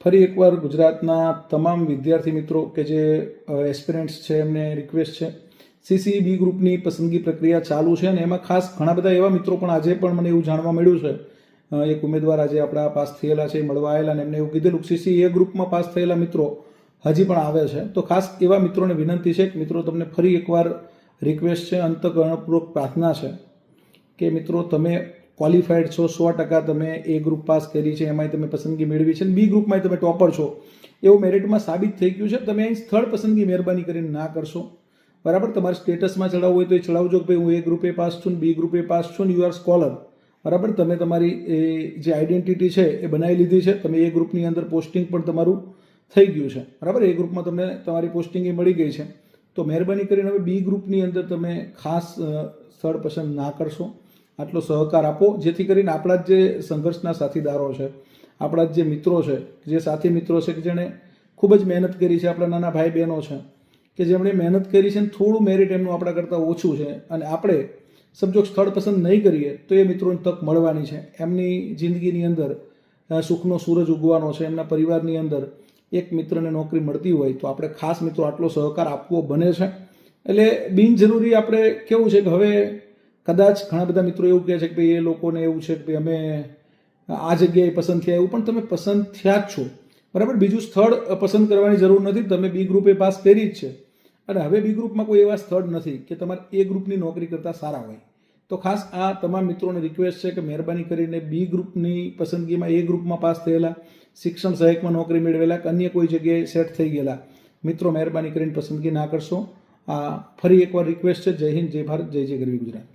ફરી એકવાર ગુજરાતના તમામ વિદ્યાર્થી મિત્રો કે જે એસ્પિરન્ટ્સ છે એમને રિક્વેસ્ટ છે, સીસી બી ગ્રુપની પસંદગી પ્રક્રિયા ચાલુ છે અને એમાં ખાસ ઘણા બધા એવા મિત્રો પણ આજે પણ મને એવું જાણવા મળ્યું છે, એક ઉમેદવાર આજે આપણા પાસ થયેલા છે, મળવા આવેલા અને એમને એવું કીધેલું સીસી એ ગ્રુપમાં પાસ થયેલા મિત્રો હજી પણ આવે છે. તો ખાસ એવા મિત્રોને વિનંતી છે કે મિત્રો તમને ફરી એકવાર રિક્વેસ્ટ છે, અંતઃકરણપૂર્વક પ્રાર્થના છે કે મિત્રો તમે ક્વોલિફાઈડ છો, 100% તમે એ ગ્રુપ પાસ કરી છે, એમાંય તમે પસંદગી મેળવી છે, બી ગ્રુપમાં તમે ટોપર છો એવું મેરિટમાં સાબિત થઈ ગયું છે. તમે અહીં સ્થળ પસંદગી મહેરબાની કરીને ના કરશો, બરાબર. તમારે સ્ટેટસમાં ચડાવવું હોય તો એ ચડાવજો કે ભાઈ હું એ ગ્રુપે પાસ છું, બી ગ્રુપે પાસ છું, યુ આર સ્કોલર, બરાબર. તમે તમારી એ જે આઈડેન્ટિટી છે એ બનાવી લીધી છે, તમે એ ગ્રુપની અંદર પોસ્ટિંગ પણ તમારું થઈ ગયું છે, બરાબર. એ ગ્રુપમાં તમને તમારી પોસ્ટિંગ મળી ગઈ છે. તો મહેરબાની કરીને હવે બી ગ્રુપની અંદર તમે ખાસ સ્થળ પસંદ ના કરશો, આટલો સહકાર આપો જેથી કરીને આપણા જે સંઘર્ષના સાથીદારો છે, આપણા જે મિત્રો છે, જે સાથી મિત્રો છે કે જેણે ખૂબ જ મહેનત કરી છે, આપણા નાના ભાઈ બહેનો છે કે જેમણે મહેનત કરી છે અને થોડું મેરિટ એમનું આપણા કરતાં ઓછું છે અને આપણે સમજો સ્થળ પસંદ નહીં કરીએ તો એ મિત્રોને તક મળવાની છે, એમની જિંદગીની અંદર સુખનો સૂરજ ઉગવાનો છે, એમના પરિવારની અંદર એક મિત્રને નોકરી મળતી હોય તો આપણે ખાસ મિત્રો આટલો સહકાર આપવો બને છે. એટલે બિનજરૂરી આપણે કેવું છે કે હવે કદાચ ઘણા બધા મિત્રો એવું કહે છે કે ભાઈ એ લોકોને એવું છે કે ભાઈ અમે આ જગ્યાએ પસંદ થયા, એવું પણ તમે પસંદ થયા જ છો, બરાબર. બીજું સ્થળ પસંદ કરવાની જરૂર નથી, તમે બી ગ્રુપે પાસ કરી જ છે અને હવે બી ગ્રુપમાં કોઈ એવા સ્થળ નથી કે તમારે એ ગ્રુપની નોકરી કરતાં સારા હોય. તો ખાસ આ તમામ મિત્રોને રિક્વેસ્ટ છે કે મહેરબાની કરીને બી ગ્રુપની પસંદગીમાં એ ગ્રુપમાં પાસ થયેલા, શિક્ષણ સહાયકમાં નોકરી મેળવેલા કે અન્ય કોઈ જગ્યાએ સેટ થઈ ગયેલા મિત્રો મહેરબાની કરીને પસંદગી ના કરશો. આ ફરી એકવાર રિક્વેસ્ટ છે. જય હિન્દ, જય ભારત, જય જય ગરવી ગુજરાત.